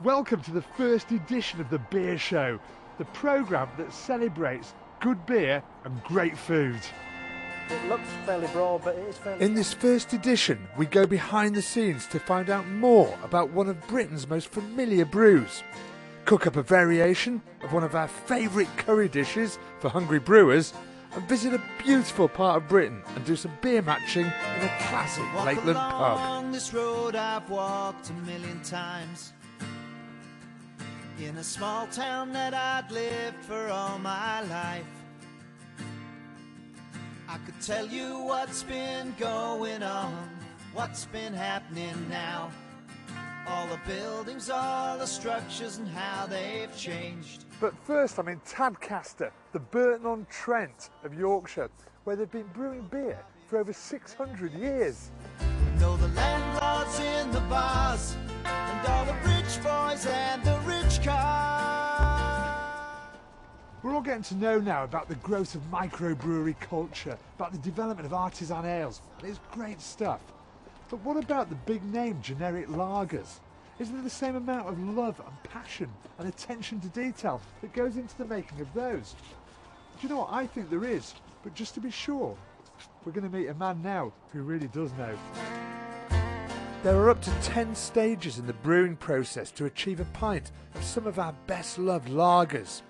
Welcome to the first edition of the Beer Show, the programme that celebrates good beer and great food. It looks fairly broad, but it is fairly... In this first edition, we go behind the scenes to find out more about one of Britain's most familiar brews, cook up a variation of one of our favourite curry dishes for hungry brewers, and visit a beautiful part of Britain and do some beer matching in a classic Lakeland pub. Along this road I've walked a million times, in a small town that I'd lived for all my life. I could tell you what's been going on, what's been happening now, all the buildings, all the structures and how they've changed. But first I'm in Tadcaster, the Burton-on-Trent of Yorkshire, where they've been brewing beer for over 600 years. Know the landlords in the bars, and all the rich boys and the rich cars. We're all getting to know now about the growth of microbrewery culture, about the development of artisan ales, and it's great stuff. But what about the big name generic lagers? Isn't there the same amount of love and passion and attention to detail that goes into the making of those? Do you know what? I think there is, but just to be sure, we're going to meet a man now who really does know. There are up to 10 stages in the brewing process to achieve a pint of some of our best loved lagers.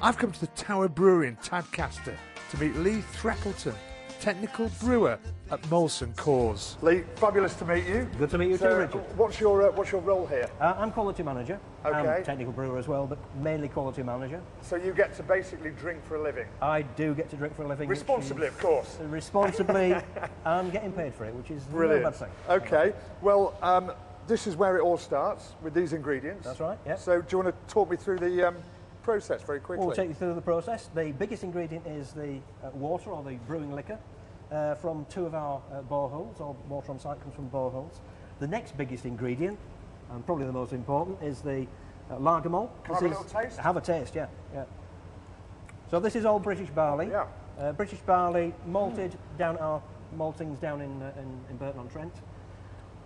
I've come to the Tower Brewery in Tadcaster to meet Lee Threppleton, technical brewer at Molson Coors. Lee, fabulous to meet you. Good to meet you too, Richard. What's your role here? I'm quality manager. Okay. I'm technical brewer as well, but mainly quality manager. So you get to basically drink for a living? I do get to drink for a living. Responsibly, of course. Responsibly, and getting paid for it, which is brilliant. No bad thing. Okay, well, this is where it all starts, with these ingredients. That's right, yeah. So do you want to talk me through the process very quickly? We'll take you through the process. The biggest ingredient is the water, or the brewing liquor, from two of our boreholes, or water on site comes from boreholes. The next biggest ingredient, and probably the most important, is the lager malt. Can I have a little taste? Have a taste, yeah. So this is all British barley. Yeah. British barley malted down at our maltings down in Burton-on-Trent.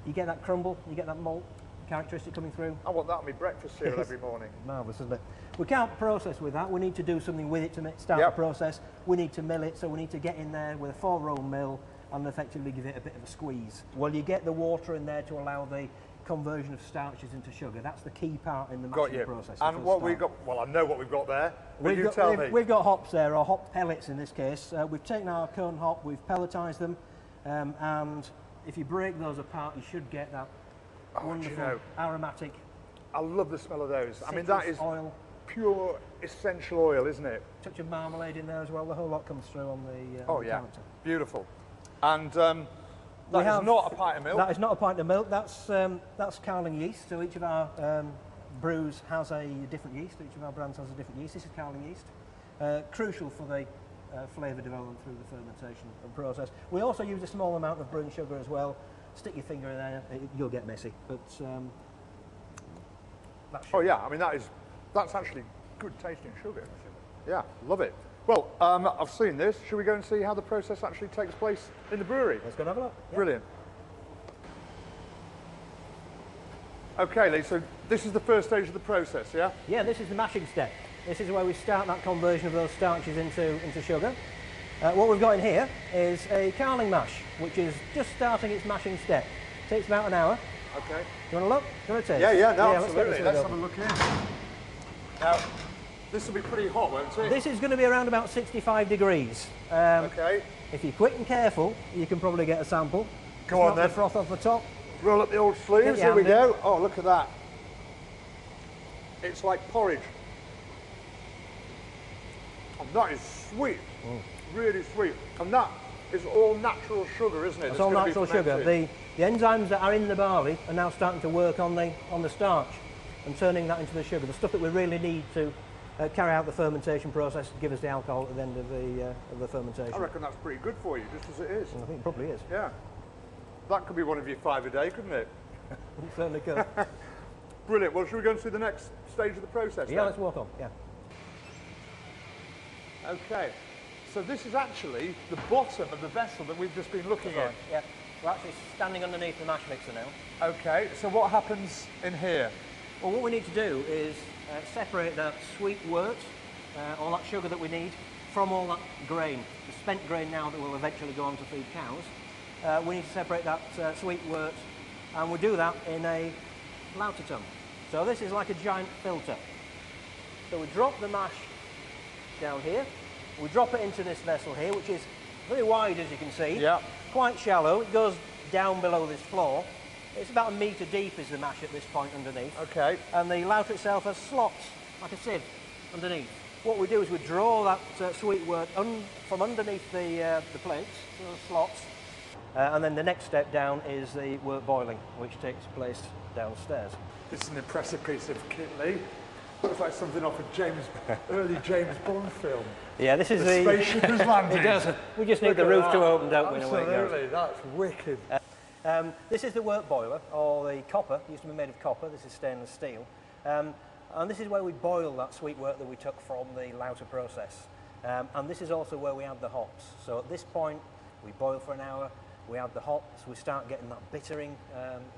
You get that crumble, you get that malt characteristic coming through. I want that on my breakfast cereal every morning. Marvellous, isn't it? We can't process with that. We need to do something with it to start the process. We need to mill it, so we need to get in there with a 4-roll mill and effectively give it a bit of a squeeze. Well, you get the water in there to allow the conversion of starches into sugar. That's the key part in the mashing process. And what we've got, well, I know what we've got there. We've got hops there, or hop pellets in this case. We've taken our cone hop, we've pelletised them, and if you break those apart, you should get that wonderful aromatic. I love the smell of those. I mean, that is oil. Pure essential oil, isn't it? Touch of marmalade in there as well. The whole lot comes through on the counter. Beautiful. And that is not a pint of milk. That is not a pint of milk. That's Carling yeast. So each of our brews has a different yeast. Each of our brands has a different yeast. This is Carling yeast. Crucial for the flavour development through the fermentation process. We also use a small amount of brewing sugar as well. Stick your finger in there, you'll get messy. But I mean that's actually good tasting sugar. Yeah, love it. Well, I've seen this. Should we go and see how the process actually takes place in the brewery? Let's go and have a look. Yeah. Brilliant. Okay, Lee, so this is the first stage of the process, yeah? Yeah, this is the mashing step. This is where we start that conversion of those starches into sugar. What we've got in here is a Carling mash, which is just starting its mashing step. Takes about an hour. Okay. Do you want to look? Do you want to taste? Yeah, no, absolutely. Let's have a look in. Now, this will be pretty hot, won't it? This is going to be around about 65 degrees. Okay. If you're quick and careful, you can probably get a sample. Go on then. The froth off the top. Roll up the old sleeves. Here we go. Oh, look at that. It's like porridge. And that is sweet. Really sweet. And that is all natural sugar, isn't it? It's all natural sugar. The enzymes that are in the barley are now starting to work on the starch and turning that into the sugar. The stuff that we really need to carry out the fermentation process to give us the alcohol at the end of the fermentation. I reckon that's pretty good for you, just as it is. I think it probably is. Yeah. That could be one of your 5 a day, couldn't it? It certainly could. Brilliant. Well, should we go and see the next stage of the process? Yeah, let's walk on. Yeah. Okay. So this is actually the bottom of the vessel that we've just been looking at. Yeah. We're actually standing underneath the mash mixer now. Okay. So what happens in here? Well, what we need to do is separate that sweet wort, all that sugar that we need, from all that grain, the spent grain now that will eventually go on to feed cows. We need to separate that sweet wort, and we do that in a lauter tun. So this is like a giant filter. So we drop the mash down here, we drop it into this vessel here, which is very wide, as you can see, quite shallow. It goes down below this floor. It's about 1 metre deep is the mash at this point underneath. Okay. And the lauter itself has slots, like a sieve, underneath. What we do is we draw that sweet wort from underneath the plates, the slots, and then the next step down is the wort boiling, which takes place downstairs. This is an impressive piece of kit, Lee. Looks like something off a early James Bond film. Yeah, this is the spaceship is landing. It does. We just need the roof to open, don't we? Absolutely, that's wicked. This is the wort boiler, or the copper. It used to be made of copper. This is stainless steel. And this is where we boil that sweet wort that we took from the lauter process. And this is also where we add the hops. So at this point, we boil for an hour, we add the hops, we start getting that bittering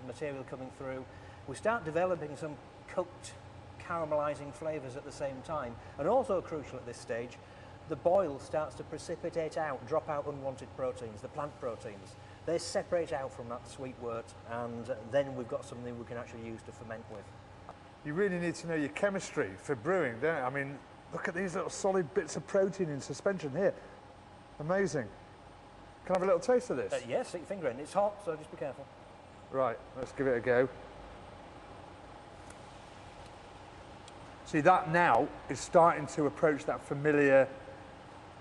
material coming through. We start developing some cooked, caramelising flavours at the same time. And also crucial at this stage, the boil starts to precipitate out, drop out unwanted proteins, the plant proteins. They separate out from that sweet wort, and then we've got something we can actually use to ferment with. You really need to know your chemistry for brewing, don't you? I mean, look at these little solid bits of protein in suspension here. Amazing. Can I have a little taste of this? Yes, stick your finger in. It's hot, so just be careful. Right, let's give it a go. See, that now is starting to approach that familiar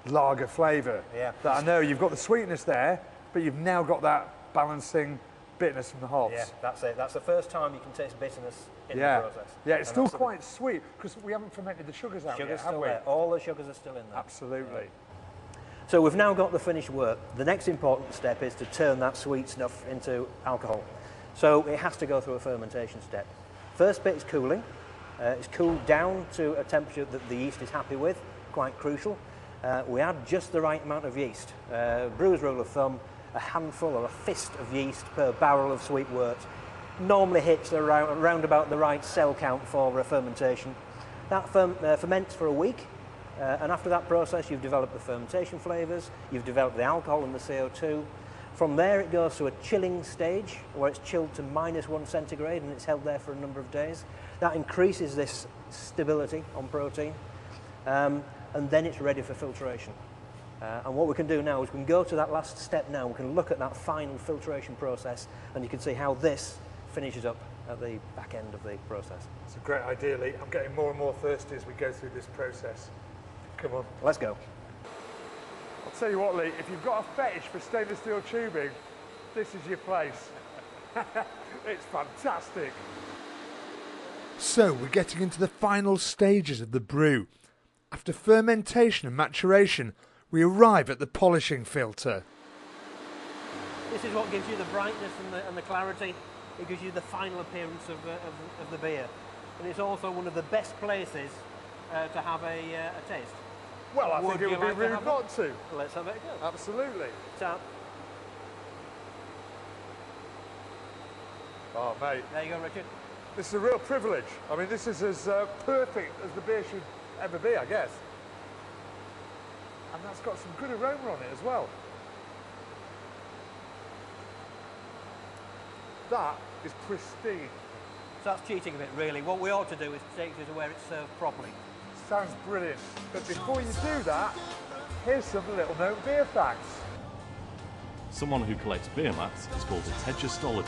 lager flavour. Yeah. That I know you've got the sweetness there, but you've now got that balancing bitterness from the hops. Yeah, that's it. That's the first time you can taste bitterness in the process. Yeah, it's still quite sweet because we haven't fermented the sugars out yet, have we? There. All the sugars are still in there. Absolutely. Yeah. So we've now got the finished wort. The next important step is to turn that sweet stuff into alcohol. So it has to go through a fermentation step. First bit is cooling. It's cooled down to a temperature that the yeast is happy with, quite crucial. We add just the right amount of yeast. Brewer's rule of thumb, a handful or a fist of yeast per barrel of sweet wort normally hits around about the right cell count for fermentation. That ferments for a week, and after that process you've developed the fermentation flavours, you've developed the alcohol and the CO2. From there it goes to a chilling stage where it's chilled to -1 centigrade and it's held there for a number of days. That increases this stability on protein, and then it's ready for filtration. And what we can do now is we can go to that last step now, we can look at that final filtration process, and you can see how this finishes up at the back end of the process. It's a great idea, Lee. I'm getting more and more thirsty as we go through this process. Come on. Let's go. I'll tell you what, Lee, if you've got a fetish for stainless steel tubing, this is your place. It's fantastic. So we're getting into the final stages of the brew. After fermentation and maturation, we arrive at the polishing filter. This is what gives you the brightness and the clarity. It gives you the final appearance of the beer. And it's also one of the best places to have a taste. Well, I think it would be rude not to. Let's have it go. Absolutely. Tap. Oh, mate. There you go, Richard. This is a real privilege. I mean, this is as perfect as the beer should ever be, I guess. And that's got some good aroma on it as well. That is pristine. So that's cheating a bit, really. What we ought to do is take it to where it's served properly. Sounds brilliant. But before you do that, here's some little known beer facts. Someone who collects beer mats is called a Tadcaster.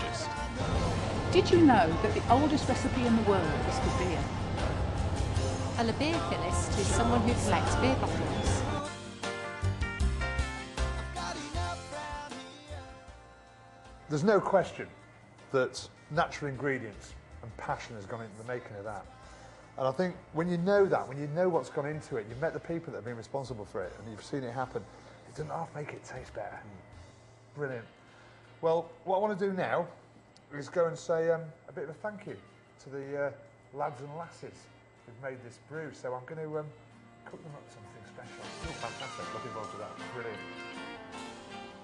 Did you know that the oldest recipe in the world is for beer? A beerphilist is someone who collects beer bottles. There's no question that natural ingredients and passion has gone into the making of that. And I think when you know that, when you know what's gone into it, you've met the people that have been responsible for it and you've seen it happen, it doesn't half make it taste better. Brilliant. Well, what I want to do now is go and say a bit of a thank you to the lads and lasses who've made this brew. So I'm going to cook them up something special. Oh, fantastic. Looking forward to that. Brilliant.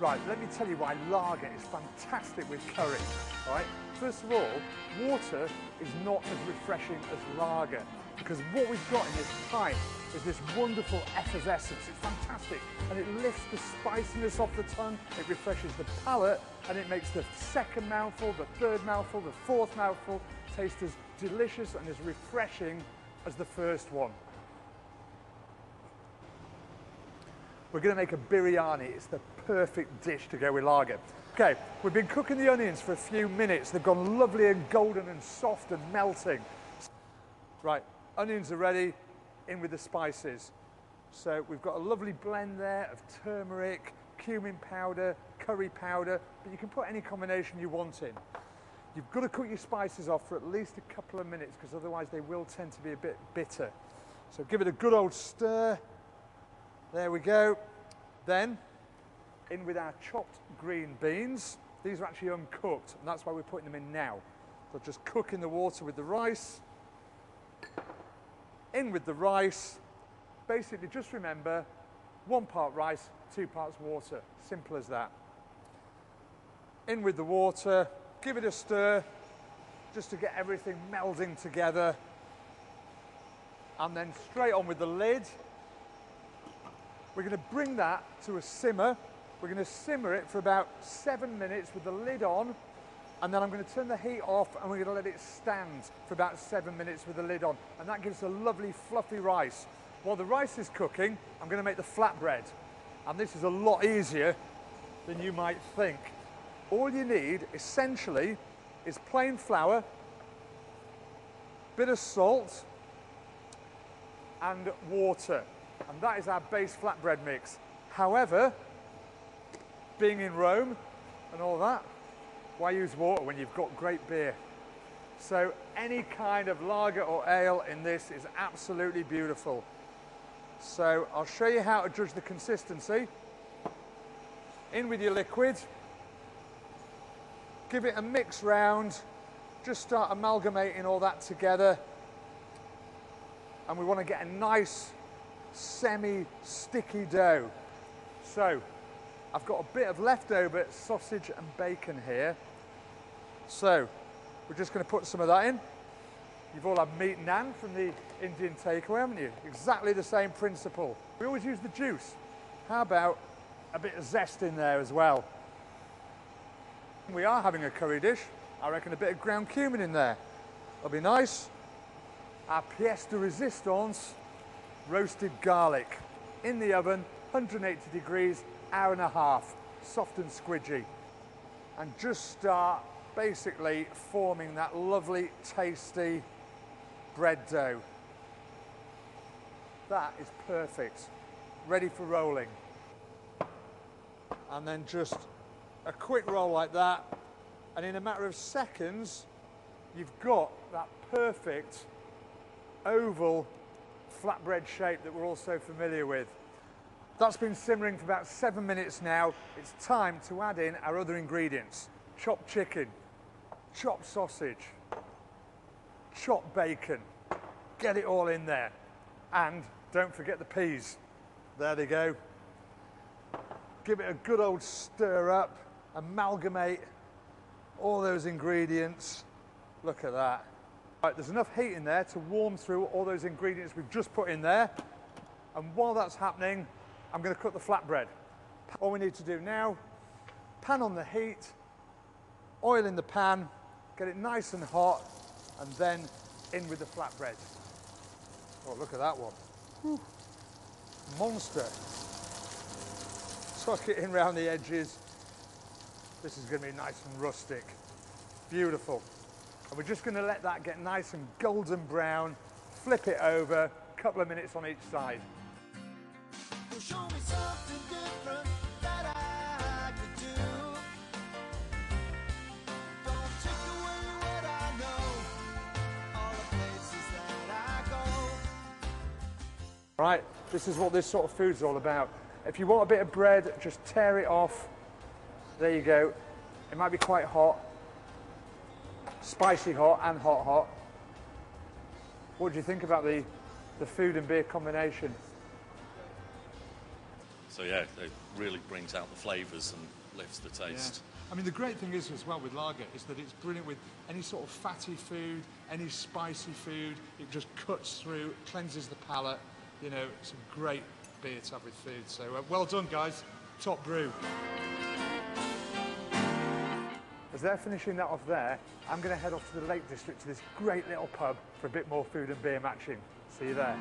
Right, let me tell you why lager is fantastic with curry, all right? First of all, water is not as refreshing as lager because what we've got in this pint is this wonderful effervescence. It's fantastic, and it lifts the spiciness off the tongue, it refreshes the palate, and it makes the second mouthful, the third mouthful, the fourth mouthful taste as delicious and as refreshing as the first one. We're going to make a biryani. It's the perfect dish to go with lager. Okay, we've been cooking the onions for a few minutes. They've gone lovely and golden and soft and melting. Right, onions are ready, in with the spices. So we've got a lovely blend there of turmeric, cumin powder, curry powder, but you can put any combination you want in. You've got to cook your spices off for at least a couple of minutes because otherwise they will tend to be a bit bitter. So give it a good old stir. There we go. Then in with our chopped green beans. These are actually uncooked, and that's why we're putting them in now. So just cook in the water with the rice. In with the rice. Basically, just remember, 1 part rice, 2 parts water. Simple as that. In with the water. Give it a stir, just to get everything melding together. And then straight on with the lid. We're going to bring that to a simmer. We're going to simmer it for about 7 minutes with the lid on, and then I'm going to turn the heat off and we're going to let it stand for about 7 minutes with the lid on, and that gives a lovely fluffy rice. While the rice is cooking, I'm going to make the flatbread, and this is a lot easier than you might think. All you need essentially is plain flour, bit of salt and water. And that is our base flatbread mix. However, being in Rome and all that, why use water when you've got great beer? So any kind of lager or ale in this is absolutely beautiful. So I'll show you how to judge the consistency. In with your liquid. Give it a mix round. Just start amalgamating all that together. And we want to get a nice semi-sticky dough. So I've got a bit of leftover sausage and bacon here. So we're just going to put some of that in. You've all had meat naan from the Indian takeaway, haven't you? Exactly the same principle. We always use the juice. How about a bit of zest in there as well? We are having a curry dish. I reckon a bit of ground cumin in there. That'll be nice. Our pièce de résistance, roasted garlic. In the oven, 180 degrees, hour and a half, soft and squidgy. And just start basically forming that lovely, tasty bread dough. That is perfect. Ready for rolling. And then just a quick roll like that. And in a matter of seconds, you've got that perfect oval flatbread shape that we're all so familiar with. That's been simmering for about 7 minutes now. It's time to add in our other ingredients. Chopped chicken, chopped sausage, chopped bacon. Get it all in there. And don't forget the peas. There they go. Give it a good old stir up, amalgamate all those ingredients. Look at that. Right, there's enough heat in there to warm through all those ingredients we've just put in there. And while that's happening, I'm going to cook the flatbread. All we need to do now, pan on the heat, oil in the pan, get it nice and hot, and then in with the flatbread. Oh, look at that one. Whew. Monster. Tuck it in round the edges. This is going to be nice and rustic. Beautiful. And we're just going to let that get nice and golden brown, flip it over, a couple of minutes on each side. Well, show me something different that I could do. Don't take away what I know, all the places that I go. Right, this is what this sort of food's all about. If you want a bit of bread, just tear it off. There you go. It might be quite hot. Spicy hot and hot hot. What do you think about the food and beer combination? So yeah, it really brings out the flavours and lifts the taste. Yeah. I mean, the great thing is as well with lager is that it's brilliant with any sort of fatty food, any spicy food. It just cuts through, cleanses the palate. You know, it's a great beer to have with food. So well done, guys. Top brew. As they're finishing that off there, I'm going to head off to the Lake District to this great little pub for a bit more food and beer matching. See you there.